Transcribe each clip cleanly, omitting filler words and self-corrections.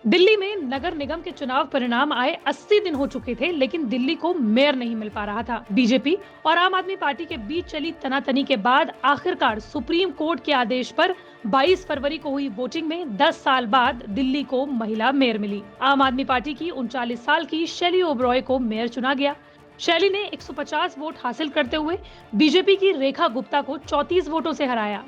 दिल्ली में नगर निगम के चुनाव परिणाम आए 80 दिन हो चुके थे, लेकिन दिल्ली को मेयर नहीं मिल पा रहा था। बीजेपी और आम आदमी पार्टी के बीच चली तनातनी के बाद आखिरकार सुप्रीम कोर्ट के आदेश पर 22 फरवरी को हुई वोटिंग में 10 साल बाद दिल्ली को महिला मेयर मिली। आम आदमी पार्टी की 39 साल की शैली ओबरॉय को मेयर चुना गया। शैली ने 150 वोट हासिल करते हुए बीजेपी की रेखा गुप्ता को 34 वोटों से हराया।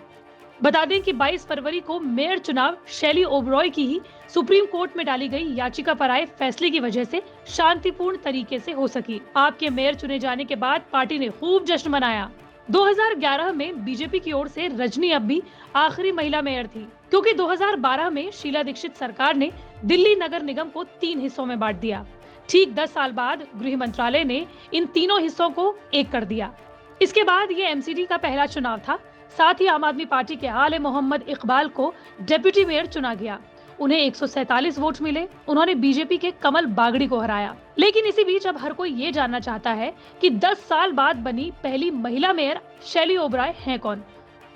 बता दें कि 22 फरवरी को मेयर चुनाव शैली ओबरॉय की ही सुप्रीम कोर्ट में डाली गई याचिका पर आए फैसले की वजह से शांतिपूर्ण तरीके से हो सकी। आपके मेयर चुने जाने के बाद पार्टी ने खूब जश्न मनाया। 2011 में बीजेपी की ओर से रजनी अब भी आखिरी महिला मेयर थी, क्योंकि 2012 में शीला दीक्षित सरकार ने दिल्ली नगर निगम को 3 हिस्सों में बांट दिया। ठीक 10 साल बाद गृह मंत्रालय ने इन तीनों हिस्सों को एक कर दिया। इसके बाद ये एमसीडी का पहला चुनाव था। साथ ही आम आदमी पार्टी के आले मोहम्मद इकबाल को डेप्यूटी मेयर चुना गया। उन्हें 147 वोट मिले। उन्होंने बीजेपी के कमल बागड़ी को हराया। लेकिन इसी बीच अब हर कोई ये जानना चाहता है कि 10 साल बाद बनी पहली महिला मेयर शैली ओबरॉय हैं कौन।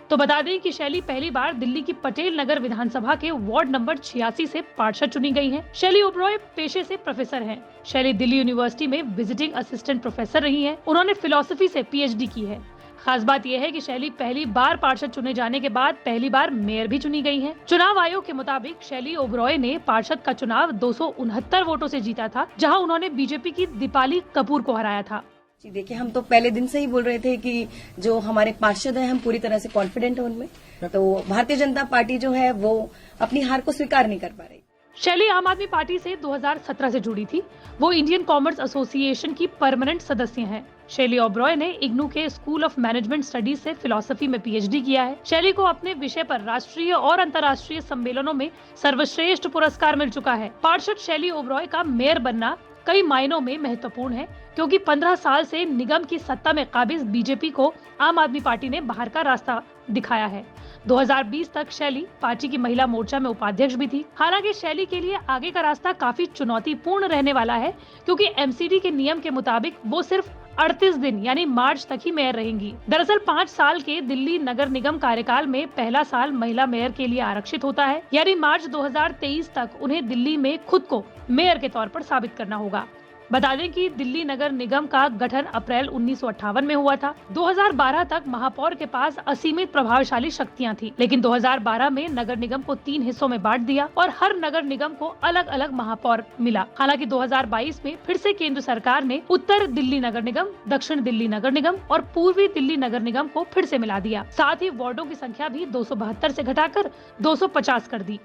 तो बता दें कि शैली पहली बार दिल्ली की पटेल नगर विधानसभा के वार्ड नंबर 86 से पार्षद चुनी गई हैं। शैली ओबरॉय पेशे से प्रोफेसर हैं। शैली दिल्ली यूनिवर्सिटी में विजिटिंग असिस्टेंट प्रोफेसर रही हैं। उन्होंने फिलोसफी से पीएचडी की है। खास बात यह है कि शैली पहली बार पार्षद चुने जाने के बाद पहली बार मेयर भी चुनी गई हैं। चुनाव आयोग के मुताबिक शैली ओबरॉय ने पार्षद का चुनाव 269 वोटों से जीता था, जहां उन्होंने बीजेपी की दीपाली कपूर को हराया था। जी देखिए, हम तो पहले दिन से ही बोल रहे थे कि जो हमारे पार्षद हैं हम पूरी तरह से कॉन्फिडेंट हैं उनमें। तो भारतीय जनता पार्टी जो है वो अपनी हार को स्वीकार नहीं कर पा रही। शैली आम आदमी पार्टी से 2017 से जुड़ी थी। वो इंडियन कॉमर्स एसोसिएशन की परमानेंट सदस्य हैं। शैली ओबरॉय ने इग्नू के स्कूल ऑफ मैनेजमेंट स्टडीज से फिलोसफी में पीएचडी किया है। शैली को अपने विषय पर राष्ट्रीय और अंतर्राष्ट्रीय सम्मेलनों में सर्वश्रेष्ठ पुरस्कार मिल चुका है। पार्षद शैली ओबरॉय का मेयर बनना कई मायनों में महत्वपूर्ण है, क्योंकि 15 साल से निगम की सत्ता में काबिज बीजेपी को आम आदमी पार्टी ने बाहर का रास्ता दिखाया है। 2020 तक शैली पार्टी की महिला मोर्चा में उपाध्यक्ष भी थी। हालांकि शैली के लिए आगे का रास्ता काफी चुनौतीपूर्ण रहने वाला है, क्योंकि एमसीडी के नियम के मुताबिक वो सिर्फ 38 दिन यानी मार्च तक ही मेयर रहेंगी। दरअसल 5 साल के दिल्ली नगर निगम कार्यकाल में पहला साल महिला मेयर के लिए आरक्षित होता है, यानी मार्च 2023 तक उन्हें दिल्ली में खुद को मेयर के तौर पर साबित करना होगा। बता दें कि दिल्ली नगर निगम का गठन अप्रैल 1958 में हुआ था। 2012 तक महापौर के पास असीमित प्रभावशाली शक्तियां थी, लेकिन 2012 में नगर निगम को 3 हिस्सों में बांट दिया और हर नगर निगम को अलग अलग महापौर मिला। हालांकि 2022 में फिर से केंद्र सरकार ने उत्तर दिल्ली नगर निगम, दक्षिण दिल्ली नगर निगम और पूर्वी दिल्ली नगर निगम को फिर से मिला दिया। साथ ही वार्डों की संख्या भी 272 से घटाकर 250 कर दी।